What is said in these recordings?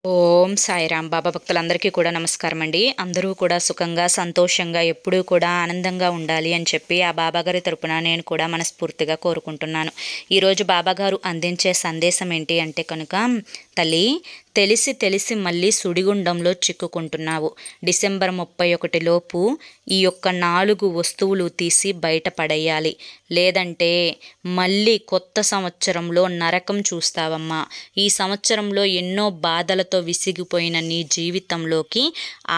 ఓం సాయిరాం. బాబా భక్తులందరికీ కూడా నమస్కారం అండి. అందరూ కూడా సుఖంగా సంతోషంగా ఎప్పుడూ కూడా ఆనందంగా ఉండాలి అని చెప్పి ఆ బాబాగారి తరపున నేను కూడా మనస్ఫూర్తిగా కోరుకుంటున్నాను. ఈరోజు బాబాగారు అందించే సందేశం ఏంటి అంటే కనుక, తల్లి తెలిసి తెలిసి మళ్ళీ సుడిగుండంలో చిక్కుకుంటున్నావు. డిసెంబర్ 31 లోపు ఈ యొక్క 4 వస్తువులు తీసి బయట పడేయాలి. లేదంటే మళ్ళీ కొత్త సంవత్సరంలో నరకం చూస్తావమ్మా. ఈ సంవత్సరంలో ఎన్నో బాధలతో విసిగిపోయిన నీ జీవితంలోకి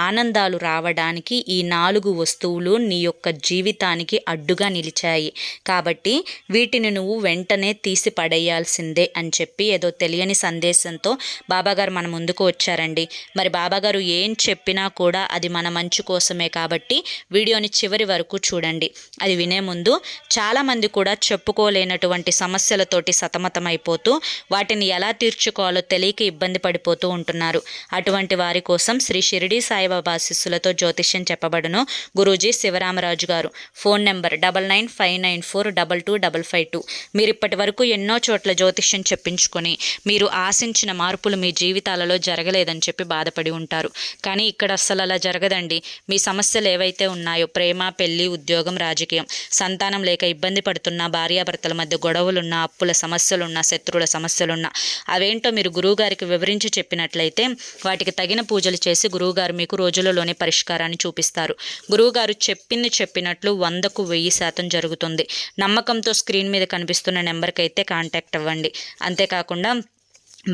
ఆనందాలు రావడానికి ఈ 4 వస్తువులు నీ యొక్క జీవితానికి అడ్డుగా నిలిచాయి. కాబట్టి వీటిని నువ్వు వెంటనే తీసి పడేయాల్సిందే అని చెప్పి ఏదో తెలియని సందేశంతో బాబాగారు మన ముందుకు వచ్చారండి. మరి బాబాగారు ఏం చెప్పినా కూడా అది మన మంచి కోసమే కాబట్టి వీడియోని చివరి వరకు చూడండి. అది వినే ముందు చాలామంది కూడా చెప్పుకోలేనటువంటి సమస్యలతోటి సతమతమైపోతూ వాటిని ఎలా తీర్చుకోవాలో తెలియక ఇబ్బంది పడిపోతూ ఉంటున్నారు. అటువంటి వారి కోసం శ్రీ షిరిడి సాయిబాబా ఆశీస్సులతో జ్యోతిష్యం చెప్పబడును. గురూజీ శివరామరాజు గారు. Phone number 995994225552. మీరు ఇప్పటి వరకు ఎన్నో చోట్ల జ్యోతిష్యం చెప్పించుకొని మీరు ఆశించిన మార్పులు మీ జీవితాలలో జరగలేదని చెప్పి బాధపడి ఉంటారు. కానీ ఇక్కడ అస్సలు అలా జరగదండి. మీ సమస్యలు ఏవైతే ఉన్నాయో, ప్రేమ, పెళ్లి, ఉద్యోగం, రాజకీయం, సంతానం లేక ఇబ్బంది పడుతున్న భార్యాభర్తల మధ్య గొడవలున్నా, అప్పుల సమస్యలున్నా, శత్రువుల సమస్యలున్నా, అవేంటో మీరు గురువుగారికి వివరించి చెప్పినట్లయితే వాటికి తగిన పూజలు చేసి గురువుగారు మీకు రోజులలోనే పరిష్కారాన్ని చూపిస్తారు. గురువుగారు చెప్పింది చెప్పినట్లు 100కు 1000% జరుగుతుంది. నమ్మకంతో స్క్రీన్ మీద కనిపిస్తున్న నెంబర్కి అయితే కాంటాక్ట్ అవ్వండి. అంతేకాకుండా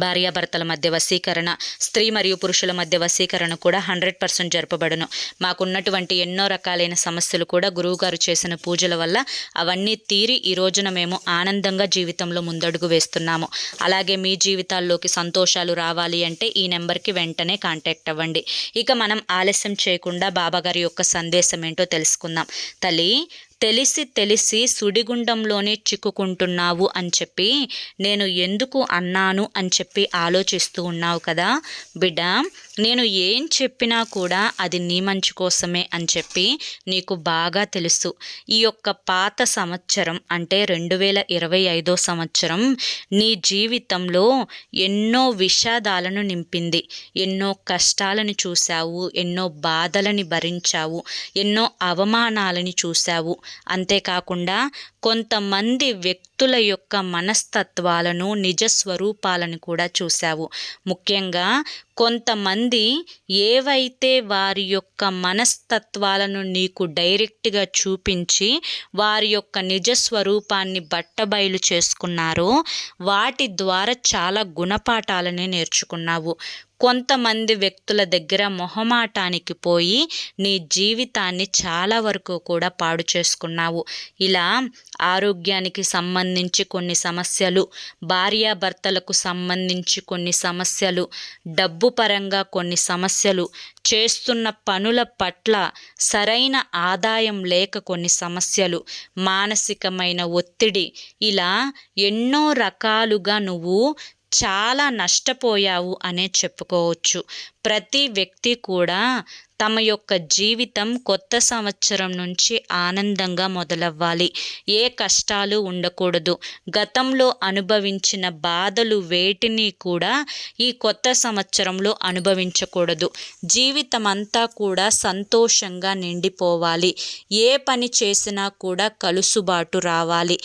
భార్యాభర్తల మధ్య వశీకరణ, స్త్రీ మరియు పురుషుల మధ్య వశీకరణ కూడా 100% జరపబడును. మాకున్నటువంటి ఎన్నో రకాలైన సమస్యలు కూడా గురువుగారు చేసిన పూజల వల్ల అవన్నీ తీరి ఈ రోజున మేము ఆనందంగా జీవితంలో ముందడుగు వేస్తున్నాము. అలాగే మీ జీవితాల్లోకి సంతోషాలు రావాలి అంటే ఈ నెంబర్కి వెంటనే కాంటాక్ట్ అవ్వండి. ఇక మనం ఆలస్యం చేయకుండా బాబాగారి యొక్క సందేశం ఏంటో తెలుసుకుందాం. తల్లి తెలిసి తెలిసి సుడిగుండంలోనే చిక్కుకుంటున్నావు అని చెప్పి నేను ఎందుకు అన్నాను అని చెప్పి ఆలోచిస్తూ ఉన్నావు కదా బిడ్డ. నేను ఏం చెప్పినా కూడా అది నీ మంచి కోసమే అని చెప్పి నీకు బాగా తెలుసు. ఈ యొక్క పాత సంవత్సరం అంటే 2025 సంవత్సరం నీ జీవితంలో ఎన్నో విషాదాలను నింపింది. ఎన్నో కష్టాలను చూశావు, ఎన్నో బాధలని భరించావు, ఎన్నో అవమానాలని చూశావు. అంతేకాకుండా కొంతమంది వ్యక్తుల యొక్క మనస్తత్వాలను, నిజ స్వరూపాలను కూడా చూశావు. ముఖ్యంగా కొంతమంది ఏవైతే వారి యొక్క మనస్తత్వాలను నీకు డైరెక్ట్గా చూపించి వారి యొక్క నిజ స్వరూపాన్ని బట్టబయలు చేసుకున్నారో వాటి ద్వారా చాలా గుణపాఠాలని నేర్చుకున్నావు. కొంతమంది వ్యక్తుల దగ్గర మొహమాటానికి పోయి నీ జీవితాన్ని చాలా వరకు కూడా పాడు చేసుకున్నావు. ఇలా ఆరోగ్యానికి సంబంధించి కొన్ని సమస్యలు, భార్యాభర్తలకు సంబంధించి కొన్ని సమస్యలు, డబ్బు పరంగా కొన్ని సమస్యలు, చేస్తున్న పనుల పట్ల సరైన ఆదాయం లేక కొన్ని సమస్యలు, మానసికమైన ఒత్తిడి, ఇలా ఎన్నో రకాలుగా నువ్వు చాలా నష్టపోయావు అనే చెప్పుకోవచ్చు. ప్రతి వ్యక్తి కూడా తమ యొక్క జీవితం కొత్త సంవత్సరం నుంచి ఆనందంగా మొదలవ్వాలి. ఏ కష్టాలు ఉండకూడదు. గతంలో అనుభవించిన బాధలు వేటిని కూడా ఈ కొత్త సంవత్సరంలో అనుభవించకూడదు. జీవితం అంతా కూడా సంతోషంగా నిండిపోవాలి. ఏ పని చేసినా కూడా కలుసుబాటు రావాలి.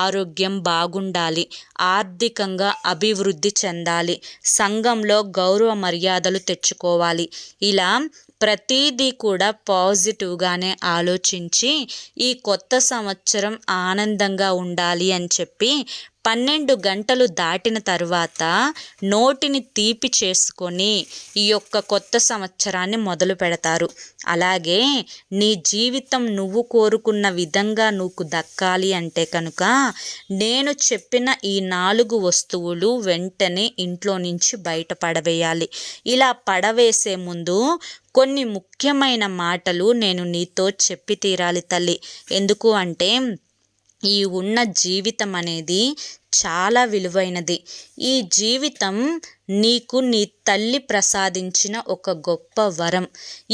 ఆరోగ్యం బాగుండాలి. ఆర్థికంగా అభివృద్ధి చెందాలి. సంఘంలో గౌరవ మర్యాదలు తెచ్చుకోవాలి. ఇలా ప్రతిదీ కూడా పాజిటివ్గానే ఆలోచించి ఈ కొత్త సంవత్సరం ఆనందంగా ఉండాలి అని చెప్పి 12 గంటలు దాటిన తర్వాత నోటిని తీపి చేసుకొని ఈ యొక్క కొత్త సంవత్సరాన్ని మొదలు పెడతారు. అలాగే నీ జీవితం నువ్వు కోరుకున్న విధంగా నువ్వు దక్కాలి అంటే కనుక నేను చెప్పిన ఈ 4 వస్తువులు వెంటనే ఇంట్లో నుంచి బయట పడవేయాలి. ఇలా పడవేసే ముందు కొన్ని ముఖ్యమైన మాటలు నేను నీతో చెప్పి తీరాలి తల్లి. ఎందుకు అంటే ఈ ఉన్న జీవితం అనేది చాలా విలువైనది. ఈ జీవితం నీకు నీ తల్లి ప్రసాదించిన ఒక గొప్ప వరం.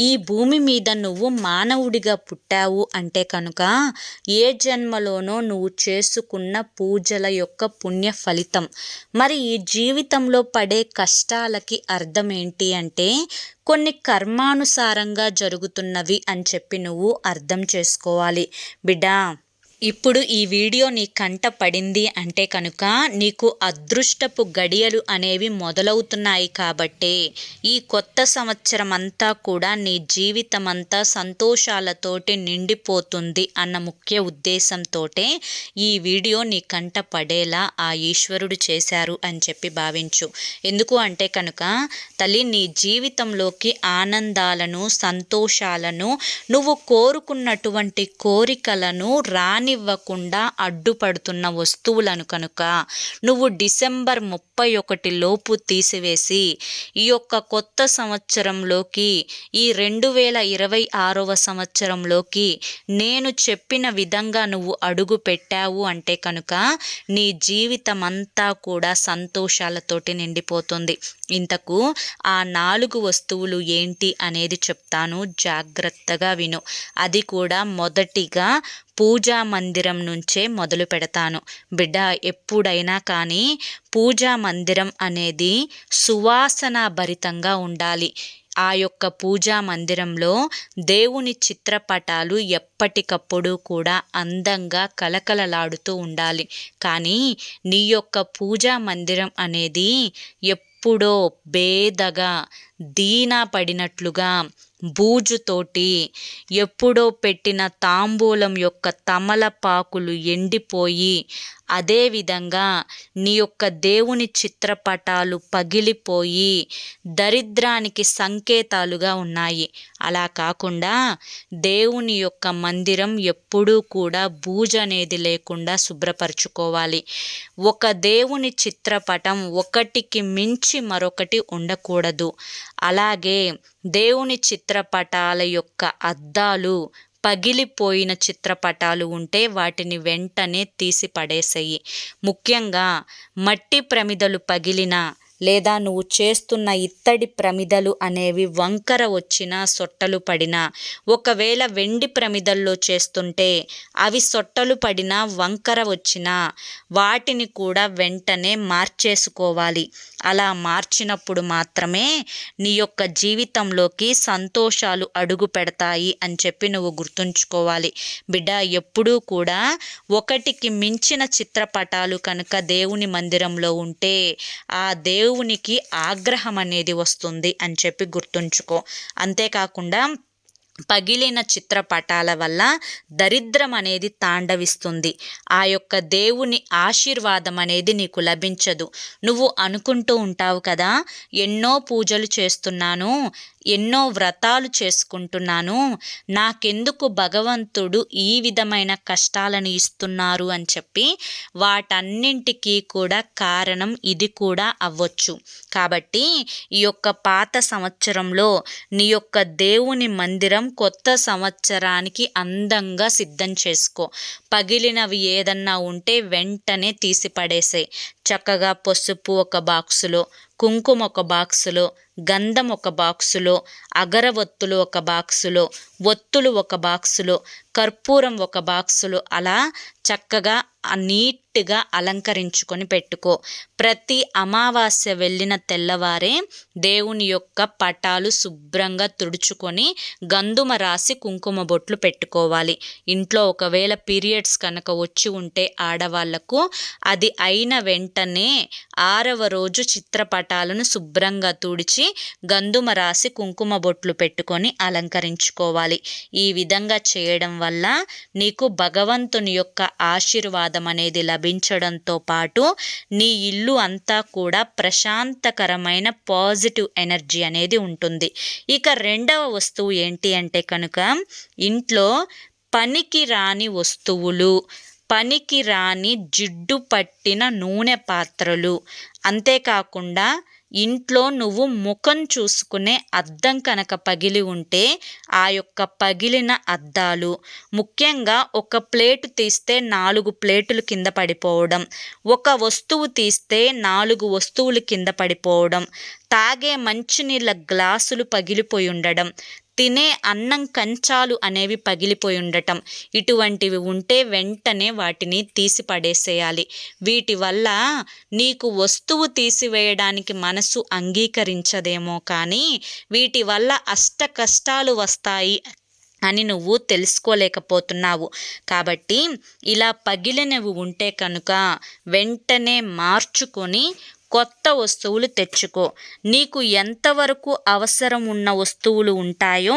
ఈ భూమి మీద నువ్వు మానవుడిగా పుట్టావు అంటే కనుక ఏ జన్మలోనో నువ్వు చేసుకున్న పూజల యొక్క పుణ్య ఫలితం. మరి ఈ జీవితంలో పడే కష్టాలకి అర్థం ఏంటి అంటే కొన్ని కర్మానుసారంగా జరుగుతున్నవి అని చెప్పి నువ్వు అర్థం చేసుకోవాలి బిడ్డా. ఇప్పుడు ఈ వీడియో నీ కంట పడింది అంటే కనుక నీకు అదృష్టపు గడియలు అనేవి మొదలవుతున్నాయి కాబట్టే ఈ కొత్త సంవత్సరం అంతా కూడా నీ జీవితం అంతా సంతోషాలతోటి నిండిపోతుంది అన్న ముఖ్య ఉద్దేశంతో ఈ వీడియో నీ కంట పడేలా ఆ ఈశ్వరుడు చేశారు అని చెప్పి భావించు. ఎందుకు అంటే కనుక తల్లి, నీ జీవితంలోకి ఆనందాలను, సంతోషాలను, నువ్వు కోరుకున్నటువంటి కోరికలను రానివ్వకుండా అడ్డుపడుతున్న వస్తువులను కనుక నువ్వు డిసెంబర్ 31 లోపు తీసివేసి ఈ యొక్క కొత్త సంవత్సరంలోకి, ఈ 2026వ సంవత్సరంలోకి నేను చెప్పిన విధంగా నువ్వు అడుగు పెట్టావు అంటే కనుక నీ జీవితం అంతా కూడా సంతోషాలతోటి నిండిపోతుంది. ఇంతకు ఆ 4 వస్తువులు ఏంటి అనేది చెప్తాను, జాగ్రత్తగా విను. అది కూడా మొదటిగా పూజా మందిరం నుంచే మొదలు పెడతాను బిడ్డ. ఎప్పుడైనా కానీ పూజా మందిరం అనేది సువాసన భరితంగా ఉండాలి. ఆ యొక్క పూజా మందిరంలో దేవుని చిత్రపటాలు ఎప్పటికప్పుడు కూడా అందంగా కలకలలాడుతూ ఉండాలి. కానీ నీ యొక్క పూజా మందిరం అనేది ఎప్పుడో బేదగా, దీనా పడినట్లుగా, బూజుతోటి, ఎప్పుడో పెట్టిన తాంబూలం యొక్క తమలపాకులు ఎండిపోయి, అదేవిధంగా నీ యొక్క దేవుని చిత్రపటాలు పగిలిపోయి దరిద్రానికి సంకేతాలుగా ఉన్నాయి. అలా కాకుండా దేవుని యొక్క మందిరం ఎప్పుడూ కూడా బూజు అనేది లేకుండా శుభ్రపరచుకోవాలి. ఒక దేవుని చిత్రపటం ఒకటికి మించి మరొకటి ఉండకూడదు. అలాగే దేవుని చిత్రపటాల యొక్క అద్దాలు, పగిలిపోయిన చిత్రపటాలు ఉంటే వాటిని వెంటనే తీసి పడేసేయి. ముఖ్యంగా మట్టి ప్రమిదలు పగిలిన, లేదా నువ్వు చేస్తున్న ఇత్తడి ప్రమిదలు అనేవి వంకర వచ్చినా, సొట్టలు పడినా, ఒకవేళ వెండి ప్రమిదల్లో చేస్తుంటే అవి సొట్టలు పడినా, వంకర వచ్చినా వాటిని కూడా వెంటనే మార్చేసుకోవాలి. అలా మార్చినప్పుడు మాత్రమే నీ యొక్క జీవితంలోకి సంతోషాలు అడుగు పెడతాయి అని చెప్పి నువ్వు గుర్తుంచుకోవాలి బిడ్డ. ఎప్పుడూ కూడా ఒకటికి మించిన చిత్రపటాలు కనుక దేవుని మందిరంలో ఉంటే ఆ దేవునికి ఆగ్రహం అనేది వస్తుంది అని చెప్పి గుర్తుంచుకో. అంతేకాకుండా పగిలిన చిత్రపటాల వల్ల దరిద్రం అనేది తాండవిస్తుంది. ఆ యొక్క దేవుని ఆశీర్వాదం అనేది నీకు లభించదు. నువ్వు అనుకుంటూ ఉంటావు కదా, ఎన్నో పూజలు చేస్తున్నాను, ఎన్నో వ్రతాలు చేసుకుంటున్నాను, నాకెందుకు భగవంతుడు ఈ విధమైన కష్టాలను ఇస్తున్నారు అని చెప్పి. వాటన్నింటికీ కూడా కారణం ఇది కూడా అవ్వచ్చు. కాబట్టి ఈ యొక్క పాత సంవత్సరంలో నీ యొక్క దేవుని మందిరం కొత్త సంవత్సరానికి అందంగా సిద్ధం చేసుకో. పగిలినవి ఏదన్నా ఉంటే వెంటనే తీసి పడేసే. చక్కగా పసుపు ఒక బాక్సులో, కుంకుమ ఒక బాక్సులో, గంధం ఒక బాక్సులో, అగరవత్తులు ఒక బాక్సులో, ఒత్తులు ఒక బాక్సులో, కర్పూరం ఒక బాక్సులో అలా చక్కగా నీట్గా అలంకరించుకొని పెట్టుకో. ప్రతి అమావాస్య వెళ్ళిన తెల్లవారే దేవుని యొక్క పటాలు శుభ్రంగా తుడుచుకొని గంధుమ రాసి కుంకుమ బొట్లు పెట్టుకోవాలి. ఇంట్లో ఒకవేళ పీరియడ్స్ కనుక వచ్చి ఉంటే ఆడవాళ్లకు అది అయిన వెంటనే 6వ రోజు చిత్రపటాలను శుభ్రంగా తుడిచి గంధుమ రాసి కుంకుమ బొట్లు పెట్టుకొని అలంకరించుకోవాలి. ఈ విధంగా చేయడం వల్ల నీకు భగవంతుని యొక్క ఆశీర్వాదం అనేది లభించడంతో పాటు నీ ఇల్లు అంతా కూడా ప్రశాంతకరమైన పాజిటివ్ ఎనర్జీ అనేది ఉంటుంది. ఇక 2వ వస్తువు ఏంటి అంటే కనుక ఇంట్లో పనికి రాని వస్తువులు, పనికి రాని జిడ్డు పట్టిన నూనె పాత్రలు, అంతేకాకుండా ఇంట్లో నువ్వు ముఖం చూసుకునే అద్దం కనుక పగిలి ఉంటే ఆ యొక్క పగిలిన అద్దాలు, ముఖ్యంగా ఒక ప్లేటు తీస్తే 4 ప్లేటులు కింద పడిపోవడం, ఒక వస్తువు తీస్తే 4 వస్తువులు కింద పడిపోవడం, తాగే మంచినీళ్ళ గ్లాసులు పగిలిపోయి ఉండడం, తినే అన్నం కంచాలు అనేవి పగిలిపోయి ఉండటం, ఇటువంటివి ఉంటే వెంటనే వాటిని తీసి పడేసేయాలి. వీటి వల్ల నీకు వస్తువు తీసివేయడానికి మనసు అంగీకరించదేమో కానీ వీటి వల్ల అష్ట కష్టాలు వస్తాయి అని నువ్వు తెలుసుకోలేకపోతున్నావు. కాబట్టి ఇలా పగిలినవి ఉంటే కనుక వెంటనే మార్చుకొని కొత్త వస్తువులు తెచ్చుకో. నీకు ఎంతవరకు అవసరం ఉన్న వస్తువులు ఉంటాయో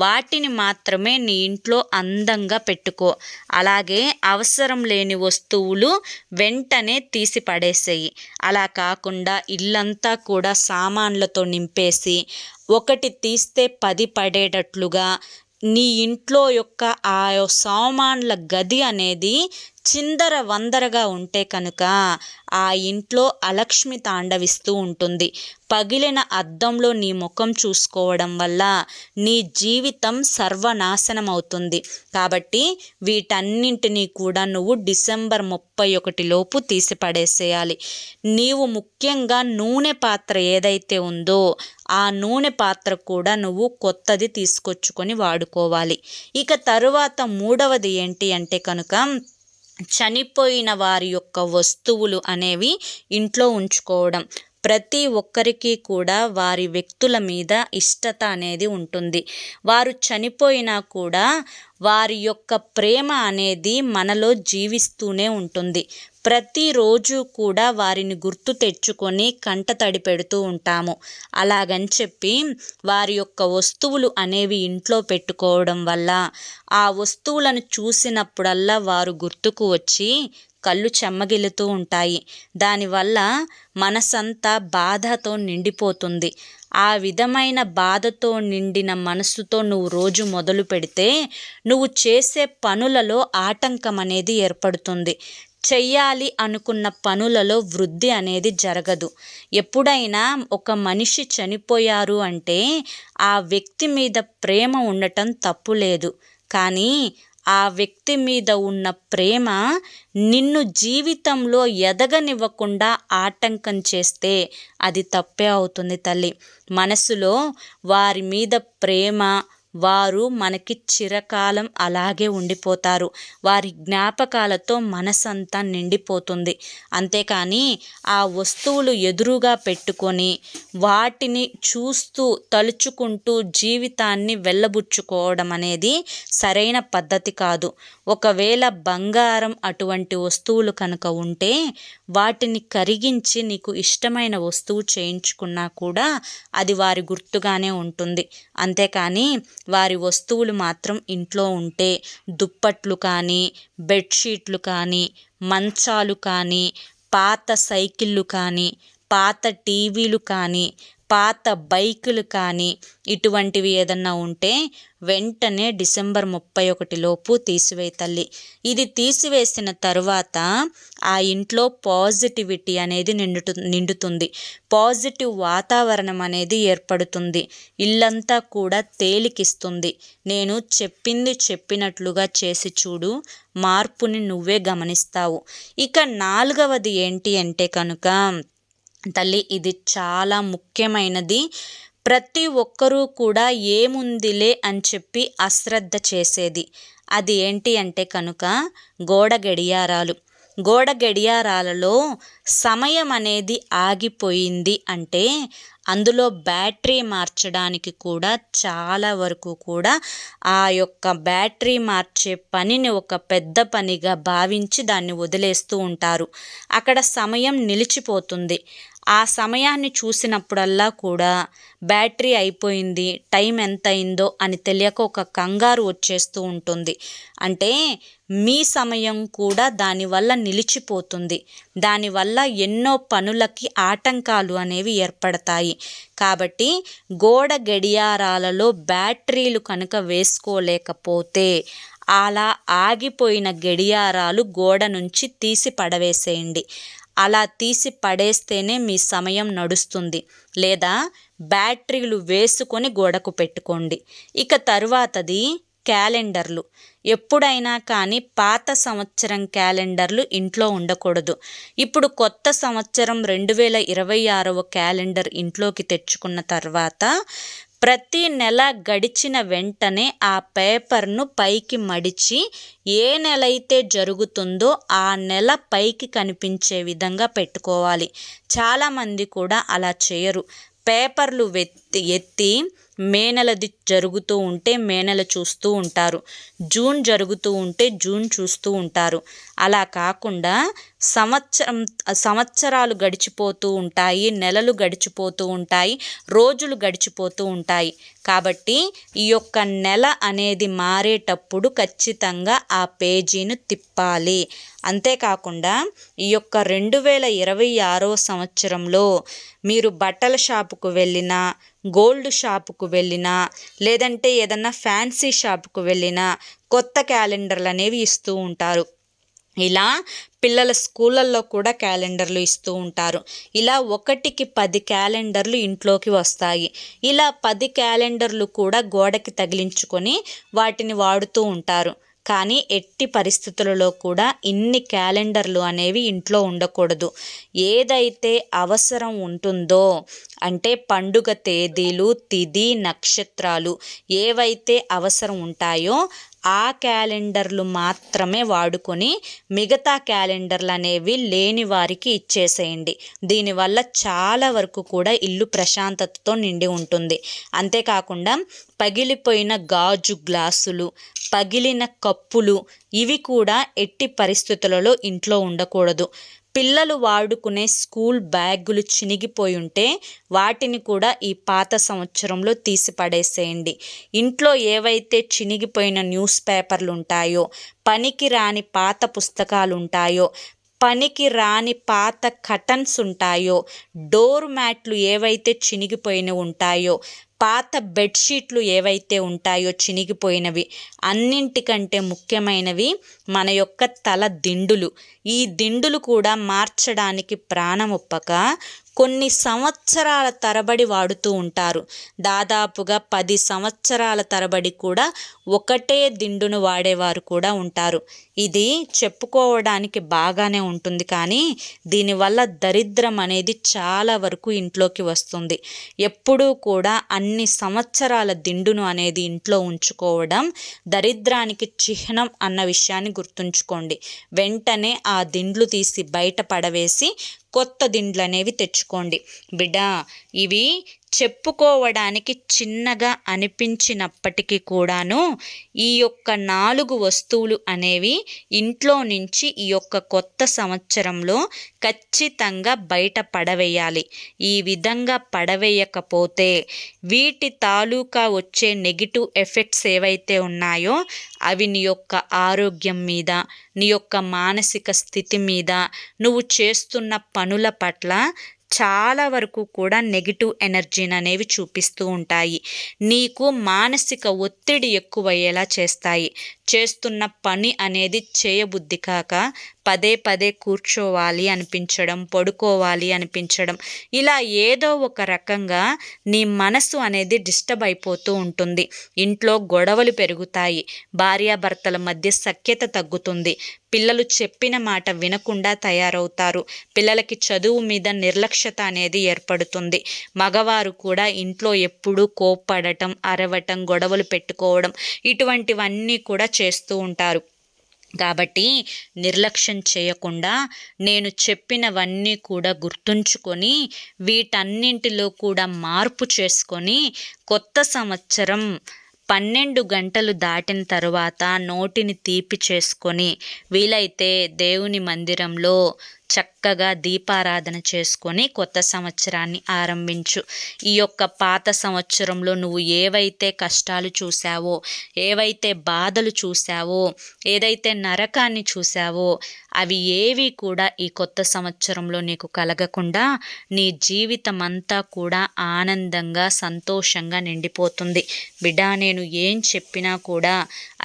వాటిని మాత్రమే నీ ఇంట్లో అందంగా పెట్టుకో. అలాగే అవసరం లేని వస్తువులు వెంటనే తీసి పడేసేయి. అలా కాకుండా ఇల్లంతా కూడా సామాన్లతో నింపేసి ఒకటి తీస్తే 10 పడేటట్లుగా నీ ఇంట్లో యొక్క ఆ సామాన్ల గది అనేది చిందర వందరగా ఉంటే కనుక ఆ ఇంట్లో అలక్ష్మి తాండవిస్తూ ఉంటుంది. పగిలిన అద్దంలో నీ ముఖం చూసుకోవడం వల్ల నీ జీవితం సర్వనాశనం అవుతుంది. కాబట్టి వీటన్నింటినీ కూడా నువ్వు డిసెంబర్ 31 లోపు తీసి పడేసేయాలి. నీవు ముఖ్యంగా నూనె పాత్ర ఏదైతే ఉందో ఆ నూనె పాత్ర కూడా నువ్వు కొత్తది తీసుకొచ్చుకొని వాడుకోవాలి. ఇక తరువాత 3వది ఏంటి అంటే కనుక చనిపోయిన వారి యొక్క వస్తువులు అనేవి ఇంట్లో ఉంచుకోవడం. ప్రతి ఒక్కరికి కూడా వారి వ్యక్తుల మీద ఇష్టత అనేది ఉంటుంది. వారు చనిపోయినా కూడా వారి యొక్క ప్రేమ అనేది మనలో జీవిస్తూనే ఉంటుంది. ప్రతిరోజు కూడా వారిని గుర్తు తెచ్చుకొని కంటతడి పెడుతూ ఉంటాము. అలాగని చెప్పి వారి యొక్క వస్తువులు అనేవి ఇంట్లో పెట్టుకోవడం వల్ల ఆ వస్తువులను చూసినప్పుడల్లా వారు గుర్తుకు వచ్చి కళ్ళు చెమ్మగిల్లుతూ ఉంటాయి. దానివల్ల మనసంతా బాధతో నిండిపోతుంది. ఆ విధమైన బాధతో నిండిన మనసుతో నువ్వు రోజు మొదలు పెడితే నువ్వు చేసే పనులలో ఆటంకం అనేది ఏర్పడుతుంది. చెయ్యాలి అనుకున్న పనులలో వృద్ధి అనేది జరగదు. ఎప్పుడైనా ఒక మనిషి చనిపోయారు అంటే ఆ వ్యక్తి మీద ప్రేమ ఉండటం తప్పు లేదు. కానీ ఆ వ్యక్తి మీద ఉన్న ప్రేమ నిన్ను జీవితంలో ఎదగనివ్వకుండా ఆటంకం చేస్తే అది తప్పే అవుతుంది తల్లి. మనసులో వారి మీద ప్రేమ, వారు మనకి చిరకాలం అలాగే ఉండిపోతారు. వారి జ్ఞాపకాలతో మనసంతా నిండిపోతుంది. అంతేకాని ఆ వస్తువులు ఎదురుగా పెట్టుకొని వాటిని చూస్తూ తలుచుకుంటూ జీవితాన్ని వెళ్ళబుచ్చుకోవడం అనేది సరైన పద్ధతి కాదు. ఒకవేళ బంగారం అటువంటి వస్తువులు కనుక ఉంటే వాటిని కరిగించి నీకు ఇష్టమైన వస్తువు చేయించుకున్నా కూడా అది వారి గుర్తుగానే ఉంటుంది. అంతేకాని వారి వస్తువులు మాత్రం ఇంట్లో ఉంటే దుప్పట్లు కానీ, బెడ్షీట్లు కానీ, మంచాలు కానీ, పాత సైకిళ్ళు కానీ, పాత టీవీలు కానీ, పాత బైకులు కానీ ఇటువంటివి ఏదన్నా ఉంటే వెంటనే డిసెంబర్ 31 లోపు తీసివేయి తల్లి. ఇది తీసివేసిన తరువాత ఆ ఇంట్లో పాజిటివిటీ అనేది నిండుతుంది. పాజిటివ్ వాతావరణం అనేది ఏర్పడుతుంది. ఇల్లంతా కూడా తేలికిస్తుంది. నేను చెప్పింది చెప్పినట్లుగా చేసి చూడు, మార్పుని నువ్వే గమనిస్తావు. ఇక 4వది ఏంటి అంటే కనుక తల్లి, ఇది చాలా ముఖ్యమైనది. ప్రతి ఒక్కరూ కూడా ఏముందిలే అని చెప్పి అశ్రద్ధ చేసేది. అది ఏంటి అంటే కనుక గోడ గడియారాలు. గోడ గడియారాలలో సమయం అనేది ఆగిపోయింది అంటే అందులో బ్యాటరీ మార్చడానికి కూడా చాలా వరకు కూడా ఆ యొక్క బ్యాటరీ మార్చే పనిని ఒక పెద్ద పనిగా భావించి దాన్ని వదిలేస్తూ ఉంటారు. అక్కడ సమయం నిలిచిపోతుంది. ఆ సమయాన్ని చూసినప్పుడల్లా కూడా బ్యాటరీ అయిపోయింది, టైం ఎంత అయిందో అని తెలియక ఒక కంగారు వచ్చేస్తూ ఉంటుంది. అంటే మీ సమయం కూడా దానివల్ల నిలిచిపోతుంది. దానివల్ల ఎన్నో పనులకి ఆటంకాలు అనేవి ఏర్పడతాయి. కాబట్టి గోడ గడియారాలలో బ్యాటరీలు కనుక వేసుకోలేకపోతే అలా ఆగిపోయిన గడియారాలు గోడ నుంచి తీసి పడవేసేయండి. అలా తీసి పడేస్తేనే మీ సమయం నడుస్తుంది. లేదా బ్యాటరీలు వేసుకొని గోడకు పెట్టుకోండి. ఇక తరువాతది క్యాలెండర్లు. ఎప్పుడైనా కానీ పాత సంవత్సరం క్యాలెండర్లు ఇంట్లో ఉండకూడదు. ఇప్పుడు కొత్త సంవత్సరం 2026వ క్యాలెండర్ ఇంట్లోకి తెచ్చుకున్న తర్వాత ప్రతి నెల గడిచిన వెంటనే ఆ పేపర్ను పైకి మడిచి ఏ నెల అయితే జరుగుతుందో ఆ నెల పైకి కనిపించే విధంగా పెట్టుకోవాలి. చాలామంది కూడా అలా చేయరు. పేపర్లు ఎత్తి మే నెలది జరుగుతూ ఉంటే మే నెల చూస్తూ ఉంటారు, జూన్ జరుగుతూ ఉంటే జూన్ చూస్తూ ఉంటారు. అలా కాకుండా సంవత్సరాలు గడిచిపోతూ ఉంటాయి, నెలలు గడిచిపోతూ ఉంటాయి, రోజులు గడిచిపోతూ ఉంటాయి. కాబట్టి ఈ యొక్క నెల అనేది మారేటప్పుడు ఖచ్చితంగా ఆ పేజీని తిప్పాలి. అంతేకాకుండా ఈ యొక్క 2026వ సంవత్సరంలో మీరు బట్టల షాపుకు వెళ్ళినా, గోల్డ్ షాపుకు వెళ్ళినా, లేదంటే ఏదన్నా ఫ్యాన్సీ షాపుకు వెళ్ళినా కొత్త క్యాలెండర్లు అనేవి ఇస్తూ ఉంటారు. ఇలా పిల్లల స్కూళ్ళల్లో కూడా క్యాలెండర్లు ఇస్తూ ఉంటారు. ఇలా 1కి 10 క్యాలెండర్లు ఇంట్లోకి వస్తాయి. ఇలా 10 క్యాలెండర్లు కూడా గోడకి తగిలించుకొని వాటిని వాడుతూ ఉంటారు. కానీ ఎట్టి పరిస్థితులలో కూడా ఇన్ని క్యాలెండర్లు అనేవి ఇంట్లో ఉండకూడదు. ఏదైతే అవసరం ఉంటుందో అంటే పండుగ తేదీలు, తిథి, నక్షత్రాలు ఏవైతే అవసరం ఉంటాయో ఆ క్యాలెండర్లు మాత్రమే వాడుకొని మిగతా క్యాలెండర్లు అనేవి లేని వారికి ఇచ్చేసేయండి. దీనివల్ల చాలా వరకు కూడా ఇల్లు ప్రశాంతతతో నిండి ఉంటుంది. అంతేకాకుండా పగిలిపోయిన గాజు గ్లాసులు, పగిలిన కప్పులు ఇవి కూడా ఎట్టి పరిస్థితులలో ఇంట్లో ఉండకూడదు. పిల్లలు వాడుకునే స్కూల్ బ్యాగులు చినిగిపోయి ఉంటే వాటిని కూడా ఈ పాత సంవత్సరంలో తీసి పడేసేయండి. ఇంట్లో ఏవైతే చినిగిపోయిన న్యూస్ పేపర్లు ఉంటాయో, పనికి రాని పాత పుస్తకాలు ఉంటాయో, పనికి రాని పాత కటన్స్ ఉంటాయో, డోర్ మ్యాట్లు ఏవైతే చినిగిపోయినవి ఉంటాయో, పాత బెడ్షీట్లు ఏవైతే ఉంటాయో చినిగిపోయినవి, అన్నింటికంటే ముఖ్యమైనవి మన యొక్క తల దిండులు. ఈ దిండులు కూడా మార్చడానికి ప్రాణమొప్పక కొన్ని సంవత్సరాల తరబడి వాడుతూ ఉంటారు. దాదాపుగా 10 సంవత్సరాల తరబడి కూడా ఒకటే దిండును వాడేవారు కూడా ఉంటారు. ఇది చెప్పుకోవడానికి బాగానే ఉంటుంది, కానీ దీనివల్ల దరిద్రం అనేది చాలా వరకు ఇంట్లోకి వస్తుంది. ఎప్పుడూ కూడా అన్ని సంవత్సరాల దిండును అనేది ఇంట్లో ఉంచుకోవడం దరిద్రానికి చిహ్నం అన్న విషయాన్ని గుర్తుంచుకోండి. వెంటనే ఆ దిండ్లు తీసి బయట పడవేసి కొత్త దిండ్లు అనేవి తెచ్చుకోండి. బిడ్డ, ఇవి చెప్పుకోవడానికి చిన్నగా అనిపించినప్పటికీ కూడాను ఈ యొక్క 4 వస్తువులు అనేవి ఇంట్లో నుంచి ఈ యొక్క కొత్త సంవత్సరంలో ఖచ్చితంగా బయట పడవేయాలి. ఈ విధంగా పడవేయకపోతే వీటి తాలూకా వచ్చే నెగిటివ్ ఎఫెక్ట్స్ ఏవైతే ఉన్నాయో అవి నీ యొక్క ఆరోగ్యం మీద, నీ యొక్క మానసిక స్థితి మీద, నువ్వు చేస్తున్న పనుల పట్ల చాలా వరకు కూడా నెగిటివ్ ఎనర్జీని అనేవి చూపిస్తూ ఉంటాయి. నీకు మానసిక ఒత్తిడి ఎక్కువయ్యేలా చేస్తాయి. చేస్తున్న పని అనేది చేయబుద్ధి కాక పదే పదే కూర్చోవాలి అనిపించడం, పడుకోవాలి అనిపించడం, ఇలా ఏదో ఒక రకంగా నీ మనసు అనేది డిస్టర్బ్ అయిపోతూ ఉంటుంది. ఇంట్లో గొడవలు పెరుగుతాయి, భార్యాభర్తల మధ్య సఖ్యత తగ్గుతుంది, పిల్లలు చెప్పిన మాట వినకుండా తయారవుతారు, పిల్లలకి చదువు మీద నిర్లక్ష్యత అనేది ఏర్పడుతుంది. మగవారు కూడా ఇంట్లో ఎప్పుడూ కోప్పడటం, అరవటం, గొడవలు పెట్టుకోవడం ఇటువంటివన్నీ కూడా చేస్తూ ఉంటారు. కాబట్టి నిర్లక్ష్యం చేయకుండా నేను చెప్పినవన్నీ కూడా గుర్తుంచుకొని వీటన్నింటిలో కూడా మార్పు చేసుకొని కొత్త సంవత్సరం 12 గంటలు దాటిన తరువాత నోటిని తీపి చేసుకొని వీలైతే దేవుని మందిరంలో చక్కగా దీపారాధన చేసుకొని కొత్త సంవత్సరాన్ని ఆరంభించు. ఈ యొక్క పాత సంవత్సరంలో నువ్వు ఏవైతే కష్టాలు చూసావో, ఏవైతే బాధలు చూసావో, ఏదైతే నరకాన్ని చూసావో అవి ఏవి కూడా ఈ కొత్త సంవత్సరంలో నీకు కలగకుండా నీ జీవితం అంతా కూడా ఆనందంగా, సంతోషంగా నిండిపోతుంది. బిడ్డ, నేను ఏం చెప్పినా కూడా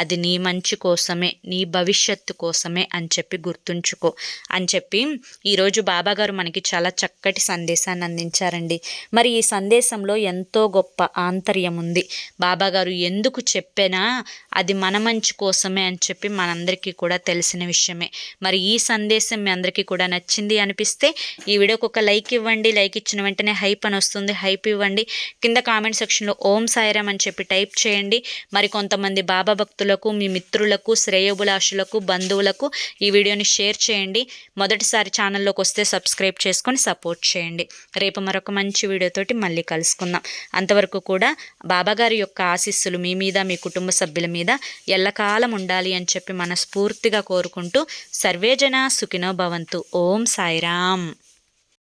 అది నీ మంచి కోసమే, నీ భవిష్యత్తు కోసమే అని చెప్పి గుర్తుంచుకో అని చెప్పి ఈరోజు బాబాగారు మనకి చాలా చక్కటి సందేశాన్ని అందించారండి. మరి ఈ సందేశంలో ఎంతో గొప్ప ఆంతర్యం ఉంది. బాబాగారు ఎందుకు చెప్పినా అది మన మంచి కోసమే అని చెప్పి మనందరికీ కూడా తెలిసిన విషయమే. మరి ఈ సందేశం మీ అందరికీ కూడా నచ్చింది అనిపిస్తే ఈ వీడియోకి ఒక లైక్ ఇవ్వండి. లైక్ ఇచ్చిన వెంటనే హైప్ అని వస్తుంది, హైప్ ఇవ్వండి. కింద కామెంట్ సెక్షన్లో ఓం సాయిరామ్ అని చెప్పి టైప్ చేయండి. మరి కొంతమంది బాబా భక్తులకు, మీ మిత్రులకు, శ్రేయోభిలాషులకు, బంధువులకు ఈ వీడియోని షేర్ చేయండి. మొదటిసారి ఛానల్లోకి వస్తే సబ్స్క్రైబ్ చేసుకొని సపోర్ట్ చేయండి. రేపు మరొక మంచి వీడియోతోటి మళ్ళీ కలుసుకుందాం. అంతవరకు కూడా బాబాగారి యొక్క ఆశీస్సులు మీ మీద, మీ కుటుంబ సభ్యుల మీద ఎల్లకాలం ఉండాలి అని చెప్పి మనస్ఫూర్తిగా కోరుకుంటూ సర్వేజన సుఖినో భవంతు. ఓం సాయిరామ్.